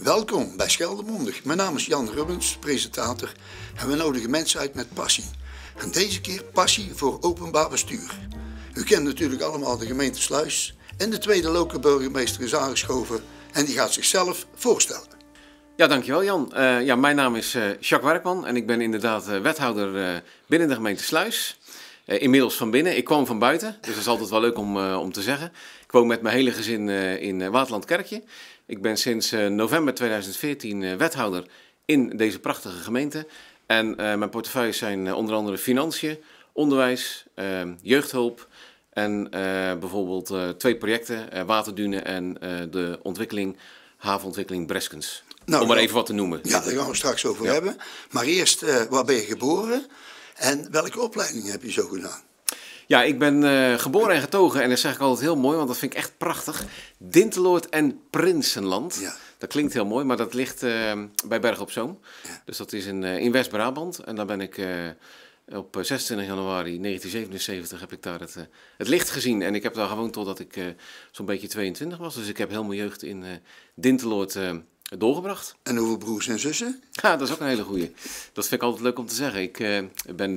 Welkom bij Scheldemondig. Mijn naam is Jan Rubbens, presentator. En we nodigen mensen uit met passie. En deze keer passie voor openbaar bestuur. U kent natuurlijk allemaal de gemeente Sluis. En de tweede lokale burgemeester is aangeschoven. En die gaat zichzelf voorstellen. Ja, dankjewel Jan. Mijn naam is Jacques Werkman en ik ben inderdaad wethouder binnen de gemeente Sluis. Inmiddels van binnen. Ik kwam van buiten, dus dat is altijd wel leuk om te zeggen. Ik woon met mijn hele gezin in Waterland-Kerkje. Ik ben sinds november 2014 wethouder in deze prachtige gemeente. En mijn portefeuilles zijn onder andere financiën, onderwijs, jeugdhulp en bijvoorbeeld 2 projecten, waterdunen en de havenontwikkeling Breskens. Nou, om maar even wat te noemen. Ja, daar gaan we straks over hebben. Maar eerst, waar ben je geboren en welke opleiding heb je zo gedaan? Ja, ik ben geboren en getogen en dat zeg ik altijd heel mooi, want dat vind ik echt prachtig. Dinteloord en Prinsenland. Ja. Dat klinkt heel mooi, maar dat ligt bij Bergen op Zoom. Ja. Dus dat is in West-Brabant. En daar ben ik op 26 januari 1977 heb ik daar het licht gezien. En ik heb daar gewoond totdat ik zo'n beetje 22 was. Dus ik heb heel mijn jeugd in Dinteloord doorgebracht. En hoeveel broers en zussen? Ja, dat is ook een hele goeie. Dat vind ik altijd leuk om te zeggen. Ik ben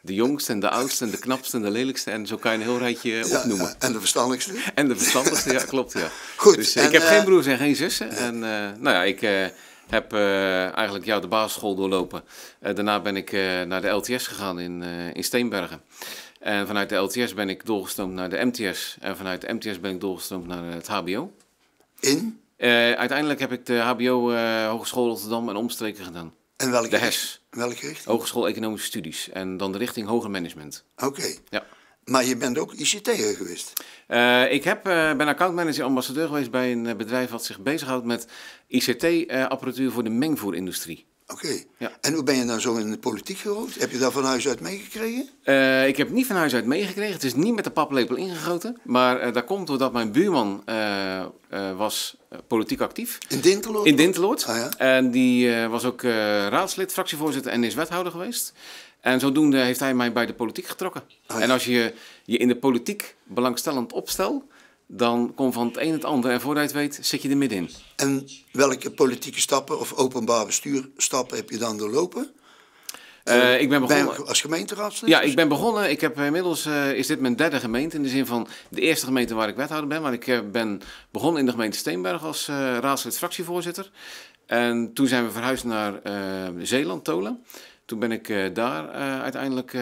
de jongste en de oudste en de knapste en de lelijkste. En zo kan je een heel rijtje opnoemen. Ja, en de verstandigste? En de verstandigste, ja, klopt, ja. Goed. Dus ik heb geen broers en geen zussen. En ik heb eigenlijk de basisschool doorlopen. Daarna ben ik naar de LTS gegaan in Steenbergen. En vanuit de LTS ben ik doorgestroomd naar de MTS. En vanuit de MTS ben ik doorgestroomd naar het HBO. In? Uiteindelijk heb ik de HBO Hogeschool Rotterdam en omstreken gedaan. En welke? De HES. Welke richting? Hogeschool Economische Studies. En dan de richting Hoger Management. Oké. Ja. Maar je bent ook ICT'er geweest? Ik ben accountmanager ambassadeur geweest bij een bedrijf wat zich bezighoudt met ICT-apparatuur voor de mengvoerindustrie. Oké. Ja. En hoe ben je dan zo in de politiek gerold? Heb je daar van huis uit meegekregen? Ik heb niet van huis uit meegekregen. Het is niet met de paplepel ingegoten. Maar dat komt doordat mijn buurman was politiek actief. In Dinteloord? In Dinteloord. Ah, ja. En die was ook raadslid, fractievoorzitter en is wethouder geweest. En zodoende heeft hij mij bij de politiek getrokken. Ah, ja. En als je je in de politiek belangstellend opstelt, dan komt van het een het ander. En voordat je het weet, zit je er middenin. En welke politieke stappen of openbaar bestuurstappen heb je dan doorlopen? Ik ben begonnen als gemeenteraadslid? Ja, ik ben begonnen. Ik heb inmiddels is dit mijn 3e gemeente. In de zin van de eerste gemeente waar ik wethouder ben. Maar ik ben begonnen in de gemeente Steenbergen als raadslid fractievoorzitter. En toen zijn we verhuisd naar Zeeland, Tolen. Toen ben ik daar uiteindelijk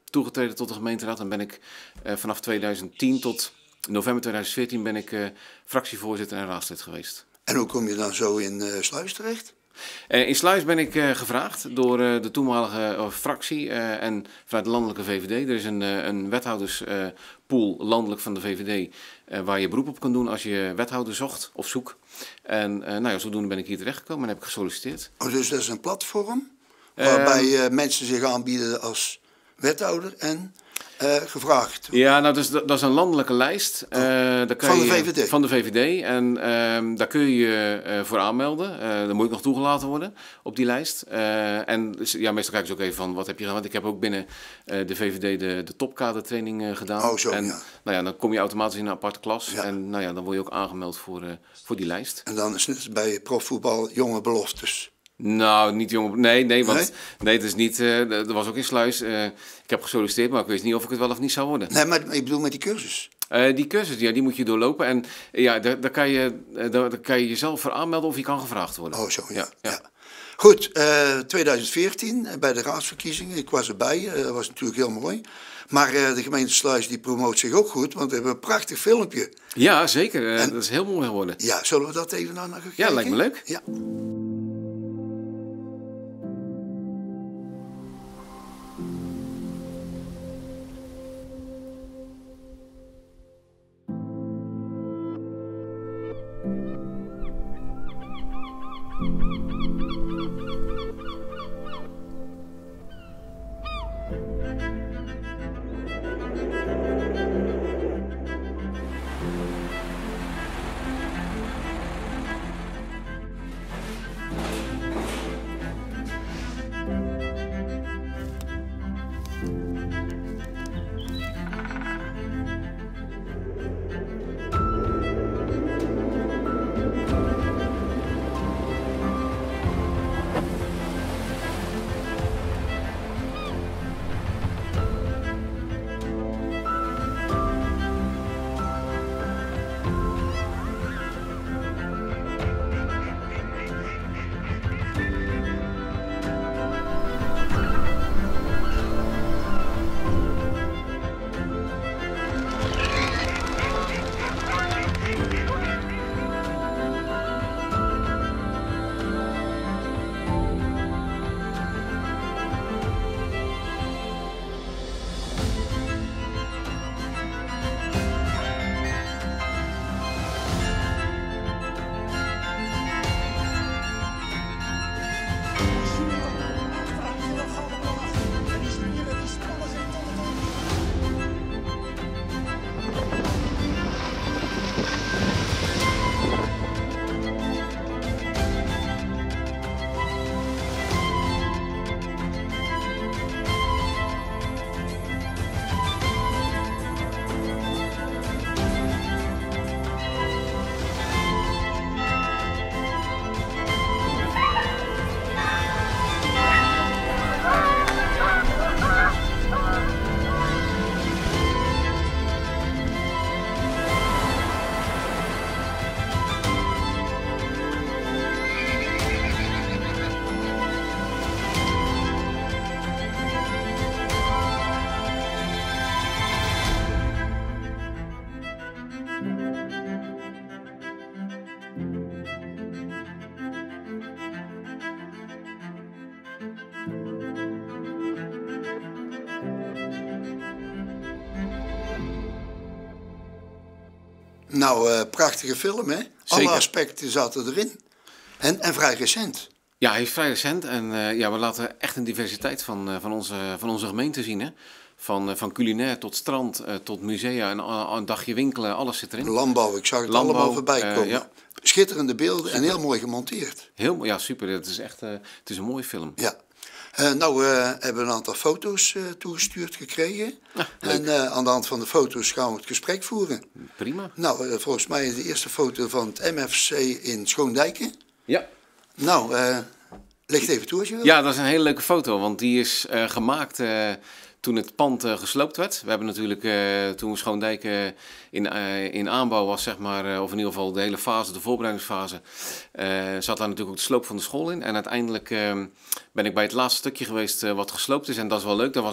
toegetreden tot de gemeenteraad. En ben ik vanaf 2010 tot november 2014 ben ik fractievoorzitter en raadslid geweest. En hoe kom je dan zo in Sluis terecht? In Sluis ben ik gevraagd door de toenmalige fractie en vanuit de landelijke VVD. Er is een wethouderspool landelijk van de VVD waar je beroep op kan doen als je wethouder zocht of zoekt. En zodoende ben ik hier terechtgekomen en heb ik gesolliciteerd. Oh, dus dat is een platform waarbij mensen zich aanbieden als wethouder en gevraagd. Ja, nou, dat is een landelijke lijst. Daar kan van de VVD? Van de VVD. En daar kun je je voor aanmelden. Dan moet ik nog toegelaten worden op die lijst. En dus, meestal kijken ze ook even van wat heb je gedaan. Want ik heb ook binnen de VVD de topkadertraining gedaan. Oh, zo, en ja. Dan kom je automatisch in een aparte klas. Ja. En dan word je ook aangemeld voor die lijst. En dan is het bij profvoetbal jonge beloftes. Nou, niet jong. Nee, want het is niet. Er was ook in Sluis. Ik heb gesolliciteerd, maar ik wist niet of ik het wel of niet zou worden. Nee, maar ik bedoel met die cursus. Die cursus, die moet je doorlopen. En daar kan je jezelf voor aanmelden of je kan gevraagd worden. Oh, zo, ja. Goed, 2014 bij de raadsverkiezingen. Ik was erbij. Dat was natuurlijk heel mooi. Maar de gemeente Sluis die promoot zich ook goed, want we hebben een prachtig filmpje. Ja, zeker. Dat is heel mooi geworden. Ja, zullen we dat even naar gaan kijken? Ja, lijkt me leuk. Ja. Nou, prachtige film, hè? Zeker. Alle aspecten zaten erin. En vrij recent. Ja, hij is vrij recent en ja, we laten echt een diversiteit van onze gemeente zien. Hè? Van culinair tot strand, tot musea en een dagje winkelen, alles zit erin. Landbouw, ik zag het Landbouw, allemaal voorbij komen. ja. Schitterende beelden en heel mooi gemonteerd. Ja, super. Het is echt het is een mooie film. Ja. Nou, we hebben een aantal foto's toegestuurd gekregen. Ja, En aan de hand van de foto's gaan we het gesprek voeren. prima. Nou, volgens mij is de eerste foto van het MFC in Schoondijken. Ja. Nou, licht even toe als je wil. Ja, dat is een hele leuke foto, want die is gemaakt toen het pand gesloopt werd. We hebben natuurlijk toen Schoondijk in aanbouw was, zeg maar, of in ieder geval de hele fase, de voorbereidingsfase, zat daar natuurlijk ook de sloop van de school in. En uiteindelijk ben ik bij het laatste stukje geweest wat gesloopt is. En dat is wel leuk. Dat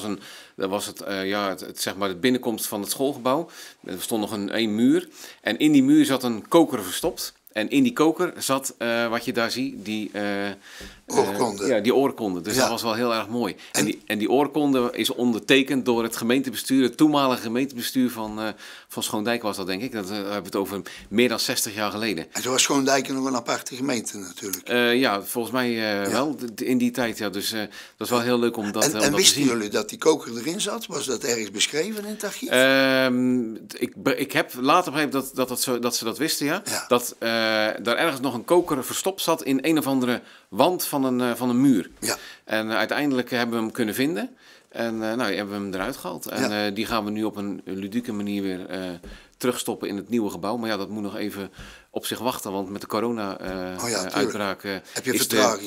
was zeg maar de binnenkomst van het schoolgebouw. Er stond nog één muur. En in die muur zat een koker verstopt. En in die koker zat, wat je daar ziet, die oorkonde. Ja, die oorkonde. Dus Ja. dat was wel heel erg mooi. En die oorkonde is ondertekend door het gemeentebestuur, het toenmalige gemeentebestuur van Schoondijk was dat, denk ik. Dat hebben we het over meer dan 60 jaar geleden. En toen was Schoondijken nog een aparte gemeente natuurlijk. Ja, volgens mij wel, in die tijd. Ja. Dus dat is wel heel leuk om dat, om dat En te wisten zien. jullie dat die koker erin zat? Was dat ergens beschreven in het archief? Ik heb later begrepen dat ze dat wisten, ja. Ja. Dat daar ergens nog een koker verstopt zat in een of andere wand van een muur. Ja. En uiteindelijk hebben we hem kunnen vinden. En hebben we hem eruit gehaald. En die gaan we nu op een ludieke manier weer terugstoppen in het nieuwe gebouw. Maar ja, dat moet nog even op zich wachten. Want met de corona-uitbraak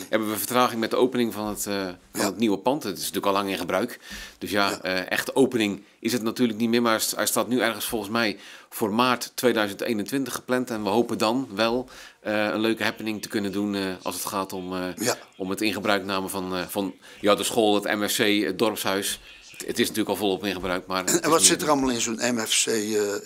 hebben we vertraging met de opening van het nieuwe pand. Het is natuurlijk al lang in gebruik. Dus echte opening is het natuurlijk niet meer. Maar hij staat nu ergens volgens mij voor maart 2021 gepland. En we hopen dan wel een leuke happening te kunnen doen als het gaat om het ingebruikname van de school, het MFC, het dorpshuis. Het is natuurlijk al volop in gebruik. Maar en wat zit er allemaal in zo'n MFC?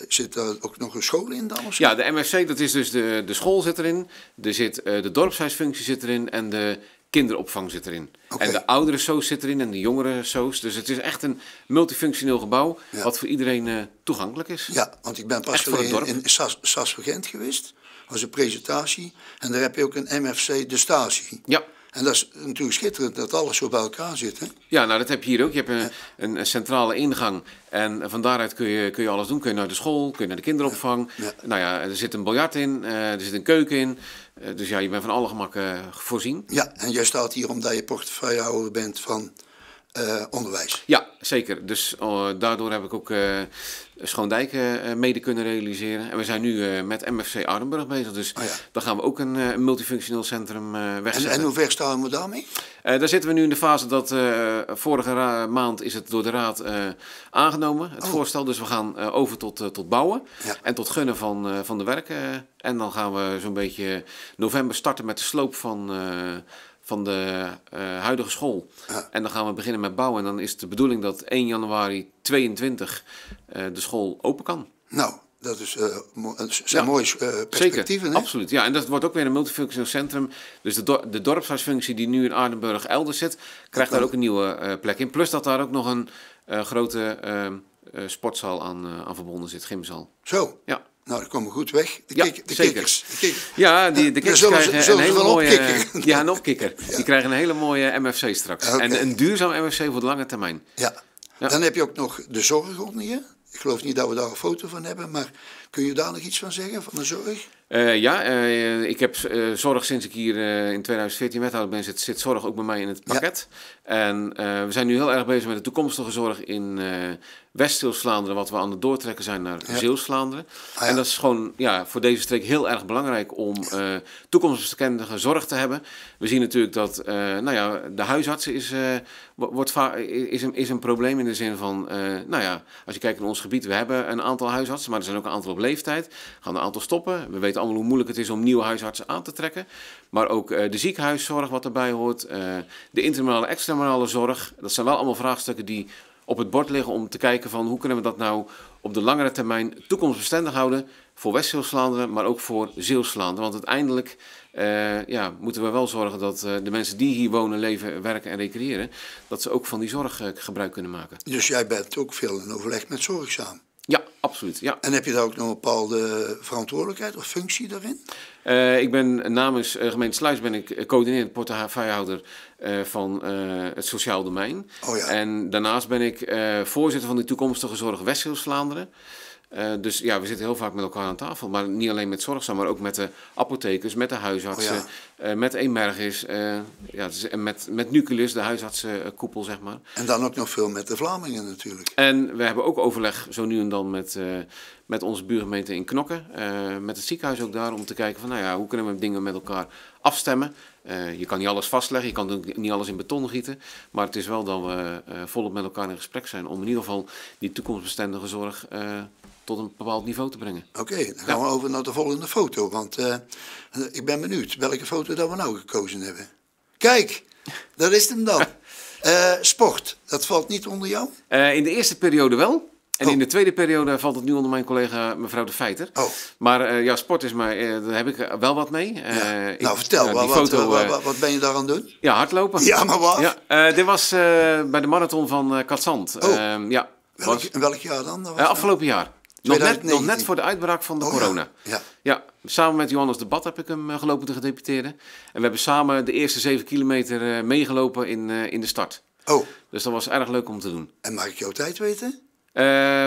Zit er ook nog een school in dan? Of zo? Ja, de MFC, dat is dus de school zit erin. Er zit de dorpshuisfunctie zit erin en de kinderopvang zit erin. Okay. En de oudere soos zit erin en de jongere soos. Dus het is echt een multifunctioneel gebouw wat voor iedereen toegankelijk is. Ja, want ik ben pas geleden in Saas-Gent geweest. Dat was een presentatie. En daar heb je ook een MFC, de Statie. Ja. En dat is natuurlijk schitterend dat alles zo bij elkaar zit. Hè? Ja, nou dat heb je hier ook. Je hebt een centrale ingang en van daaruit kun je alles doen. Kun je naar de school, kun je naar de kinderopvang. Ja. Nou ja, er zit een biljart in, er zit een keuken in. Dus ja, je bent van alle gemakken voorzien. Ja, en jij staat hier omdat je portefeuillehouder bent van onderwijs. Ja, zeker. Dus daardoor heb ik ook Schoondijk mede kunnen realiseren. En we zijn nu met MFC Aardenburg bezig. Dus daar gaan we ook een multifunctioneel centrum wegzetten. En hoe ver staan we daarmee? Daar zitten we nu in de fase dat vorige maand is het door de raad aangenomen, het voorstel. Dus we gaan over tot bouwen en tot gunnen van de werken. En dan gaan we zo'n beetje november starten met de sloop van de huidige school. Ja. En dan gaan we beginnen met bouwen. En dan is de bedoeling dat 1 januari 2022 de school open kan. Nou, dat is mooie perspectieven. Zeker, hè? Absoluut. Ja, en dat wordt ook weer een multifunctioneel centrum. Dus de dorpshuisfunctie die nu in Aardenburg elders zit, krijgt daar ook een nieuwe plek in. Plus dat daar ook nog een grote sportzaal aan verbonden zit, gymzaal. Zo? Ja. Nou, dat komen we goed weg. De kikkers. Ja, de kikkers krijgen een hele mooie... Ja, een opkikker. Ja. Die krijgen een hele mooie MFC straks. Okay. En een duurzaam MFC voor de lange termijn. Ja. Dan heb je ook nog de zorg onder je. Ik geloof niet dat we daar een foto van hebben, maar kun je daar nog iets van zeggen, van de zorg? Ik heb zorg sinds ik hier in 2014 wethouder ben, zit zorg ook bij mij in het pakket. Ja. En we zijn nu heel erg bezig met de toekomstige zorg in West-Zeeuws-Vlaanderen, wat we aan het doortrekken zijn naar Zeeuws-Vlaanderen. En dat is gewoon voor deze streek heel erg belangrijk om toekomstbestendige zorg te hebben. We zien natuurlijk dat de huisarts is een probleem in de zin van, als je kijkt naar ons gebied, we hebben een aantal huisartsen, maar er zijn ook een aantal op leeftijd. Gaan een aantal stoppen. We weten allemaal hoe moeilijk het is om nieuwe huisartsen aan te trekken. Maar ook de ziekenhuiszorg wat erbij hoort. De intramurale, extramurale zorg. Dat zijn wel allemaal vraagstukken die op het bord liggen om te kijken van hoe kunnen we dat nou op de langere termijn toekomstbestendig houden. Voor West-Zeeuws-Vlaanderen, maar ook voor Zeeuws-Vlaanderen. Want uiteindelijk moeten we wel zorgen dat de mensen die hier wonen, leven, werken en recreëren, dat ze ook van die zorg gebruik kunnen maken. Dus jij bent ook veel in overleg met zorg samen? Ja, absoluut. Ja. En heb je daar ook nog een bepaalde verantwoordelijkheid of functie daarin? Ik ben namens gemeente Sluis ben ik coördinerend portefeuillehouder van het sociaal domein. Oh ja. En daarnaast ben ik voorzitter van de toekomstige zorg West-Vlaanderen. Dus ja, we zitten heel vaak met elkaar aan tafel. Maar niet alleen met zorgzaam, maar ook met de apothekers, met de huisartsen, met Emergis, en met Nucleus, de huisartsenkoepel, zeg maar. En dan ook nog veel met de Vlamingen natuurlijk. En we hebben ook overleg zo nu en dan met onze buurgemeente in Knokke, met het ziekenhuis ook daar, om te kijken van, nou ja, hoe kunnen we dingen met elkaar afstemmen. Je kan niet alles vastleggen, je kan ook niet alles in beton gieten. Maar het is wel dat we volop met elkaar in gesprek zijn om in ieder geval die toekomstbestendige zorg tot een bepaald niveau te brengen. Oké, dan gaan we over naar de volgende foto. Want ik ben benieuwd welke foto dat we nou gekozen hebben. Kijk, dat is hem dan. Sport, dat valt niet onder jou? In de eerste periode wel. En in de tweede periode valt het nu onder mijn collega mevrouw De Feiter. Oh. Maar ja, sport is maar, daar heb ik wel wat mee. Nou, vertel, wat ben je daar aan doen? Ja, hardlopen. Ja, maar wat? Ja, dit was bij de marathon van Katzand. Oh. Welk jaar dan? Afgelopen jaar. Nog net voor de uitbraak van de corona. Ja, samen met Johannes de Bad heb ik hem gelopen, de gedeputeerde. En we hebben samen de eerste 7 kilometer meegelopen in de start. Oh. Dus dat was erg leuk om te doen. En mag ik jouw tijd weten?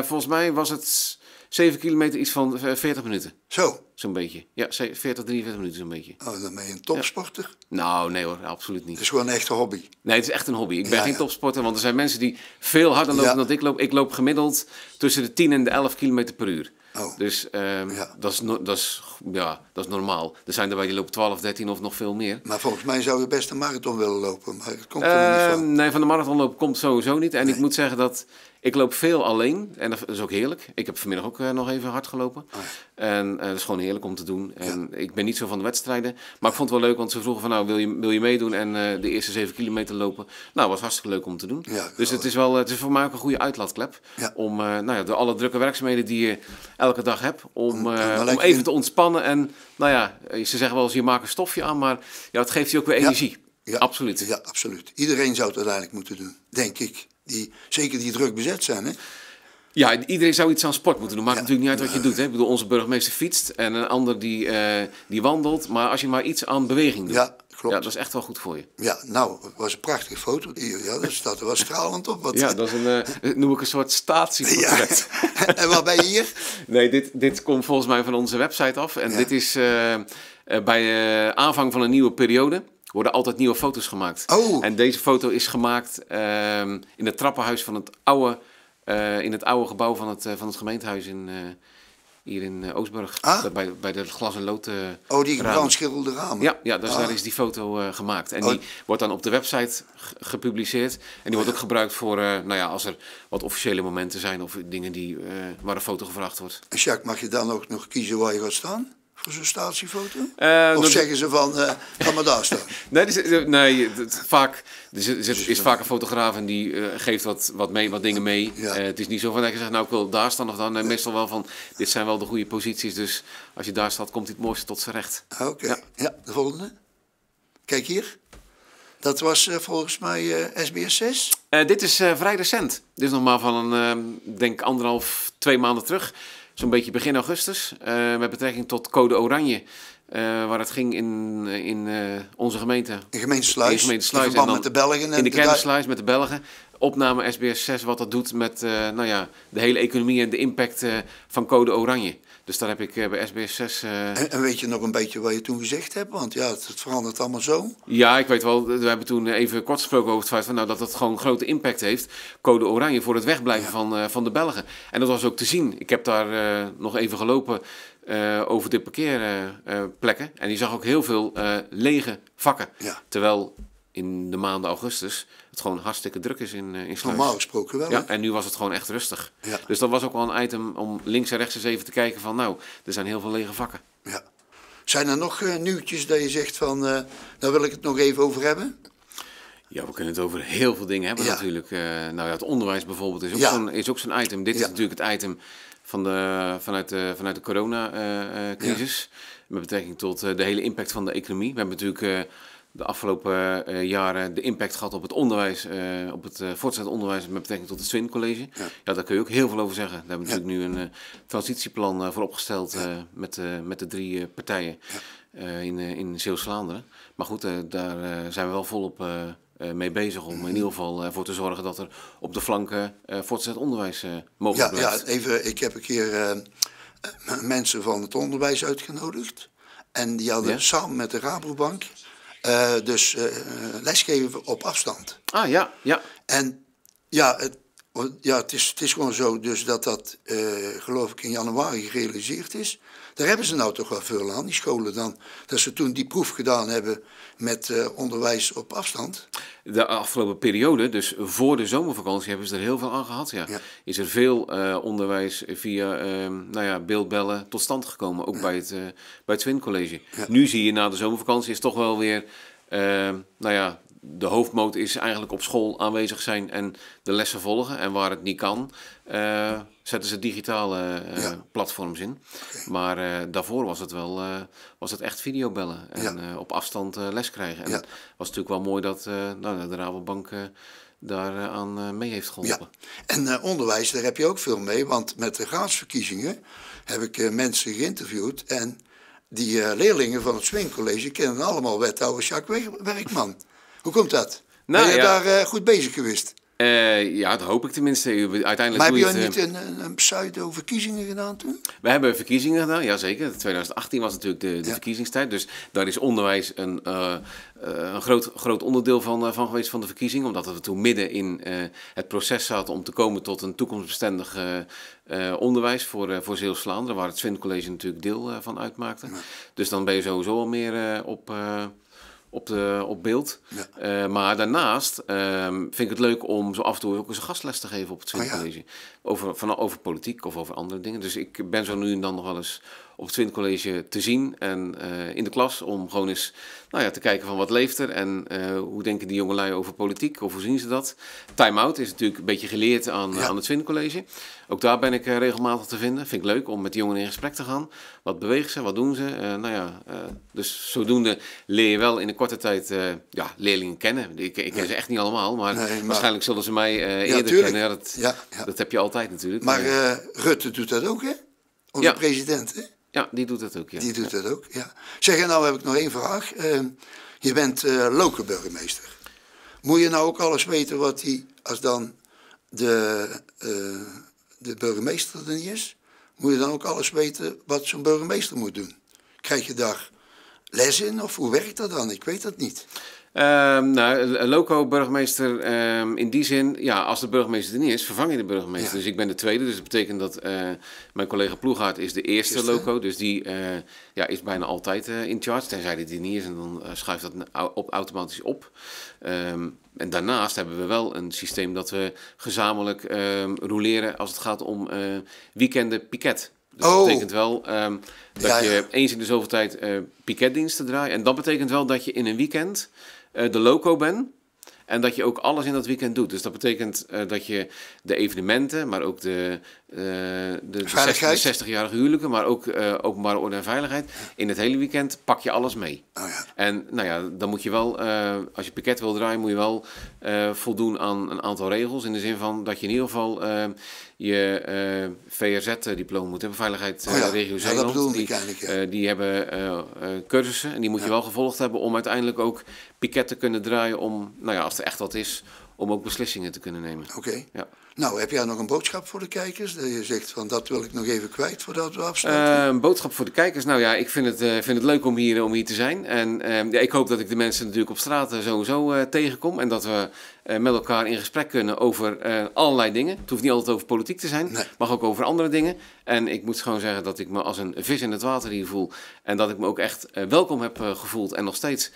Volgens mij was het 7 kilometer iets van 40 minuten. Zo? Zo'n beetje. Ja, 40, 43 minuten zo'n beetje. Oh, dan ben je een topsporter? Ja. Nou, nee hoor, absoluut niet. Het is gewoon een echte hobby? Nee, het is echt een hobby. Ik ben geen topsporter, want er zijn mensen die veel harder lopen dan ik loop. Ik loop gemiddeld tussen de 10 en de 11 kilometer per uur. Oh. Dus dat is normaal. Er zijn er waar die lopen 12, 13 of nog veel meer. Maar volgens mij zou je best een marathon willen lopen, maar het komt er niet van. Nee, van de marathon lopen komt sowieso niet. En ik moet zeggen dat ik loop veel alleen. En dat is ook heerlijk. Ik heb vanmiddag ook nog even hard gelopen. Oh. En dat is gewoon heerlijk om te doen. En ik ben niet zo van de wedstrijden. Maar ik vond het wel leuk, want ze vroegen van nou, wil je meedoen en de eerste 7 kilometer lopen? Nou, was hartstikke leuk om te doen. Ja, dus het is voor mij ook een goede uitlaatklep. Ja. Om door alle drukke werkzaamheden die je elke dag hebt, om even te ontspannen. En nou ja, ze zeggen wel eens, je maakt een stofje aan, maar ja, het geeft je ook weer energie. Ja, absoluut. Ja, absoluut. Iedereen zou het uiteindelijk moeten doen, denk ik. Zeker die druk bezet zijn, hè? Ja, iedereen zou iets aan sport moeten doen. Maakt natuurlijk niet uit wat je doet. Hè? Ik bedoel, onze burgemeester fietst en een ander die wandelt. Maar als je maar iets aan beweging doet, klopt. Ja, dat is echt wel goed voor je. Ja, nou, het was een prachtige foto. Ja, dat staat er wel stralend op. Ja, dat is noem ik een soort statieportret. Ja. En waar ben je hier? Nee, dit komt volgens mij van onze website af. En dit is bij de aanvang van een nieuwe periode. Worden altijd nieuwe foto's gemaakt. Oh. En deze foto is gemaakt in het trappenhuis van het oude, in het oude gebouw van het gemeentehuis hier in Oostburg. Bij de glas- en lood die brandschilderde ramen. Ja, dus daar is die foto gemaakt. En die wordt dan op de website gepubliceerd. En die wordt ook gebruikt voor, als er wat officiële momenten zijn of dingen waar een foto gevraagd wordt. En Jacques, mag je dan ook nog kiezen waar je gaat staan? Voor zo'n statiefoto? Of zeggen ze van, ga maar daar staan? Vaak is vaak een fotograaf en die geeft wat dingen mee. Ja. Het is niet zo van dat je zegt, nou ik wil daar staan of dan. Nee, meestal wel van, dit zijn wel de goede posities. Dus als je daar staat, komt het mooiste tot zijn recht. Oké. Ja, de volgende. Kijk hier. Dat was volgens mij SBS 6? Dit is vrij recent. Dit is nog maar van, denk 2 maanden terug. Zo'n beetje begin augustus, met betrekking tot code oranje, waar het ging in onze gemeente. In gemeente Sluis, in verband met de Belgen. In de kennisluis met de Belgen. Opname SBS 6, wat dat doet met de hele economie en de impact van code oranje. Dus daar heb ik bij SBS 6... En weet je nog een beetje wat je toen gezegd hebt? Want ja, het verandert allemaal zo. Ja, ik weet wel. We hebben toen even kort gesproken over het feit van, dat het gewoon grote impact heeft. Code oranje voor het wegblijven van de Belgen. En dat was ook te zien. Ik heb daar nog even gelopen over de parkeerplekken. En je zag ook heel veel lege vakken. Ja. Terwijl in de maanden augustus het gewoon hartstikke druk is in Sluis. Normaal gesproken wel. Ja, en nu was het gewoon echt rustig. Ja. Dus dat was ook wel een item om links en rechts eens even te kijken van, er zijn heel veel lege vakken. Ja. Zijn er nog nieuwtjes dat je zegt van, daar wil ik het nog even over hebben? Ja, we kunnen het over heel veel dingen hebben natuurlijk. Het onderwijs bijvoorbeeld is ook zo'n item. Dit is natuurlijk het item vanuit de coronacrisis. Met betrekking tot de hele impact van de economie. We hebben natuurlijk de afgelopen jaren de impact gehad op het onderwijs, op het voortgezet onderwijs met betrekking tot het Swin College. Ja, daar kun je ook heel veel over zeggen. Daar hebben we natuurlijk nu een transitieplan voor opgesteld met de 3 partijen in Zeeuws-Vlaanderen. Maar goed, daar zijn we wel volop mee bezig om in ieder geval ervoor te zorgen dat er op de flanken voortgezet onderwijs mogelijk blijft. Ja, even, ik heb een keer mensen van het onderwijs uitgenodigd. En die hadden samen met de Rabobank lesgeven op afstand. Ah, ja. En het is gewoon zo dus dat geloof ik in januari gerealiseerd is. Daar hebben ze nou toch wel veel aan, die scholen dan. Dat ze toen die proef gedaan hebben met onderwijs op afstand. De afgelopen periode, dus voor de zomervakantie, hebben ze er heel veel aan gehad. Ja. Is er veel onderwijs via beeldbellen tot stand gekomen, ook bij het Swin College. Ja. Nu zie je na de zomervakantie is toch wel weer, de hoofdmoot is eigenlijk op school aanwezig zijn en de lessen volgen. En waar het niet kan, zetten ze digitale platforms in. Okay. Maar daarvoor was het echt videobellen en op afstand les krijgen. En het was natuurlijk wel mooi dat de Rabobank daaraan mee heeft geholpen. Ja. En onderwijs, daar heb je ook veel mee, want met de raadsverkiezingen heb ik mensen geïnterviewd en die leerlingen van het Swin College kennen allemaal wethouder Jacques Werkman. Hoe komt dat? Ben je daar goed bezig geweest? Ja, dat hoop ik tenminste. Uiteindelijk maar heb je niet een pseudo-verkiezingen gedaan toen? We hebben verkiezingen gedaan, jazeker. 2018 was natuurlijk de verkiezingstijd. Dus daar is onderwijs een groot onderdeel van geweest van de verkiezing. Omdat we toen midden in het proces zaten om te komen tot een toekomstbestendig onderwijs voor Zeeuws-Vlaanderen. Waar het Swin College natuurlijk deel van uitmaakte. Ja. Dus dan ben je sowieso al meer op beeld. Ja. Maar daarnaast vind ik het leuk om zo af en toe ook eens een gastles te geven op het Swin College. Over politiek of over andere dingen. Dus ik ben zo nu en dan nog wel eens op het Swin College te zien en in de klas om gewoon eens te kijken van wat leeft er en hoe denken die jongelui over politiek of hoe zien ze dat. Time-out is natuurlijk een beetje geleerd aan het Swin College. Ook daar ben ik regelmatig te vinden. Vind ik leuk om met die jongeren in gesprek te gaan. Wat bewegen ze, wat doen ze? Dus zodoende leer je wel in een korte tijd leerlingen kennen. Ik ken ze echt niet allemaal, maar waarschijnlijk zullen ze mij eerder kennen. Dat heb je altijd natuurlijk. Maar Rutte doet dat ook, hè? Onze president, hè? Ja, die doet dat ook, ja. Die doet dat ook, ja. Zeg, en nou heb ik nog één vraag. Je bent lokale burgemeester. Moet je nou ook alles weten wat hij, als dan de burgemeester er niet is, moet je dan ook alles weten wat zo'n burgemeester moet doen? Krijg je daar les in of hoe werkt dat dan? Ik weet dat niet. Loco-burgemeester in die zin, als de burgemeester er niet is, vervang je de burgemeester. Ja. Dus ik ben de tweede, dus dat betekent dat mijn collega Ploegaard is de eerste loco. Dus die is bijna altijd in charge, tenzij hij er niet is en dan schuift dat automatisch op. En daarnaast hebben we wel een systeem dat we gezamenlijk roleren als het gaat om weekenden piket. Dus dat betekent wel dat je eens in de zoveel tijd piketdiensten draait. En dat betekent wel dat je in een weekend de loco bent. En dat je ook alles in dat weekend doet. Dus dat betekent dat je de evenementen, maar ook de 60-jarige huwelijken, maar ook openbare orde en veiligheid. In het hele weekend pak je alles mee. Oh ja. En dan moet je wel, als je piket wil draaien, moet je wel voldoen aan een aantal regels. In de zin van dat je in ieder geval je VRZ-diploma moet hebben, Veiligheid Regio Zeeland. Dat bedoel ik eigenlijk. Die hebben cursussen en die moet je wel gevolgd hebben om uiteindelijk ook piket te kunnen draaien om, als er echt wat is, om ook beslissingen te kunnen nemen. Oké. Ja. Nou, heb jij nog een boodschap voor de kijkers? Dat je zegt van dat wil ik nog even kwijt voordat we afsluiten. Een boodschap voor de kijkers? Nou ja, ik vind het leuk om hier te zijn. En ik hoop dat ik de mensen natuurlijk op straat sowieso tegenkom. En dat we met elkaar in gesprek kunnen over allerlei dingen. Het hoeft niet altijd over politiek te zijn, maar ook over andere dingen. En ik moet gewoon zeggen dat ik me als een vis in het water hier voel. En dat ik me ook echt welkom heb gevoeld en nog steeds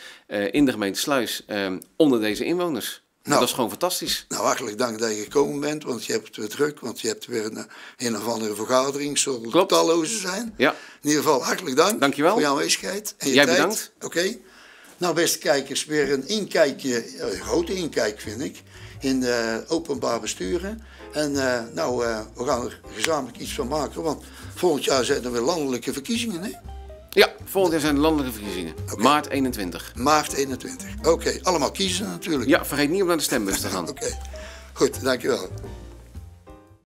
in de gemeente Sluis onder deze inwoners. Dat is gewoon fantastisch. Nou, hartelijk dank dat je gekomen bent, want je hebt het weer druk. Want je hebt weer een of andere vergadering, zullen talloze zijn. Ja. In ieder geval, hartelijk dank. Dankjewel. Voor jouw aanwezigheid en je Jij tijd. Bedankt. Oké. Nou, beste kijkers, weer een inkijkje, een grote inkijk vind ik, in openbaar besturen. En we gaan er gezamenlijk iets van maken, want volgend jaar zijn er weer landelijke verkiezingen, hè? Ja, volgend jaar zijn de landelijke verkiezingen. Oké. Maart 21. Maart 21. Oké, allemaal kiezen natuurlijk. Ja, vergeet niet om naar de stembus te gaan. Oké, goed, dankjewel.